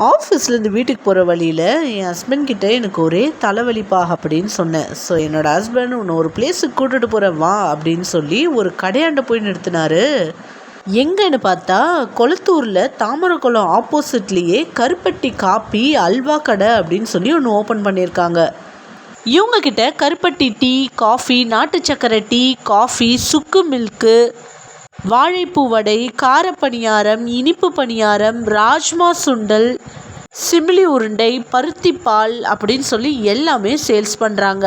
ஆஃபீஸ்லேருந்து வீட்டுக்கு போகிற வழியில் என் ஹஸ்பண்ட் கிட்டே எனக்கு ஒரே தலைவலிப்பா அப்படின்னு சொன்னேன். ஸோ என்னோடய ஹஸ்பண்ட் உன்னை ஒரு பிளேஸுக்கு கூட்டிகிட்டு போகிறேன் வா அப்படின்னு சொல்லி ஒரு கடையாண்ட போய் நிறுத்தினாரு. எங்கன்னு பார்த்தா கொளத்தூரில் தாமரைக்குளம் ஆப்போசிட்லேயே கருப்பட்டி காப்பி அல்வா கடை அப்படின்னு சொல்லி ஒன்று ஓப்பன் பண்ணியிருக்காங்க. இவங்கக்கிட்ட கருப்பட்டி டீ, காஃபி, நாட்டு சக்கரை டீ, காஃபி, சுக்கு மில்க்கு, வாழைப்பூ வடை, காரப்பணியாரம், இனிப்பு பணியாரம், ராஜ்மா சுண்டல், சிமிலி உருண்டை, பருத்திப்பால் அப்படின்னு சொல்லி எல்லாமே சேல்ஸ் பண்ணுறாங்க.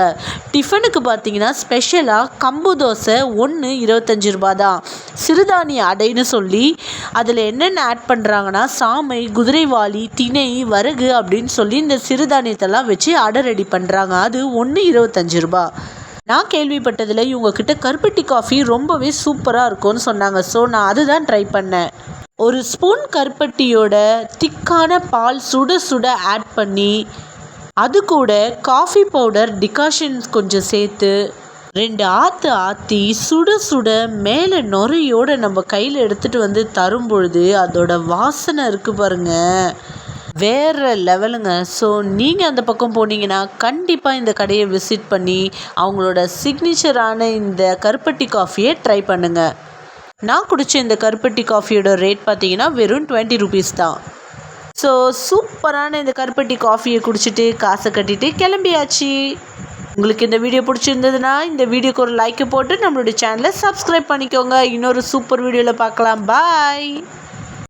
டிஃபனுக்கு பார்த்தீங்கன்னா ஸ்பெஷலாக கம்பு தோசை ஒன்று 25 ரூபா தான். சிறுதானிய அடைன்னு சொல்லி அதில் என்னென்ன ஆட் பண்ணுறாங்கன்னா சாமை, குதிரைவாலி, திணை, வரகு அப்படின்னு சொல்லி இந்த சிறுதானியத்தெல்லாம் வச்சு அடை ரெடி பண்ணுறாங்க. அது ஒன்று 25 ரூபா. நான் கேள்விப்பட்டதில் இவங்கக்கிட்ட கருப்பட்டி காஃபி ரொம்பவே சூப்பராக இருக்கும்னு சொன்னாங்க. ஸோ நான் அதுதான் ட்ரை பண்ணேன். ஒரு ஸ்பூன் கருப்பட்டியோட திக்கான பால் சுட சுட ஆட் பண்ணி அது கூட காஃபி பவுடர் டிகாஷன் கொஞ்சம் சேர்த்து 2 ஆற்று ஆற்றி சுட சுட மேலே நுரையோடு நம்ம கையில் எடுத்துகிட்டு வந்து தரும் பொழுது அதோட வாசனை இருக்குது பாருங்கள், வேறு லெவலுங்க. ஸோ நீங்கள் அந்த பக்கம் போனீங்கன்னா கண்டிப்பாக இந்த கடையை விசிட் பண்ணி அவங்களோட சிக்னேச்சரான இந்த கருப்பட்டி காஃபியை ட்ரை பண்ணுங்கள். நான் குடித்த இந்த கருப்பட்டி காஃபியோட ரேட் பார்த்தீங்கன்னா வெறும் 20 ருபீஸ் தான். ஸோ சூப்பரான இந்த கருப்பட்டி காஃபியை குடிச்சிட்டு காசை கட்டிட்டு கிளம்பியாச்சு. உங்களுக்கு இந்த வீடியோ பிடிச்சிருந்ததுன்னா இந்த வீடியோக்கு ஒரு லைக்கை போட்டு நம்மளுடைய சேனலை சப்ஸ்கிரைப் பண்ணிக்கோங்க. இன்னொரு சூப்பர் வீடியோவில் பார்க்கலாம். பாய்.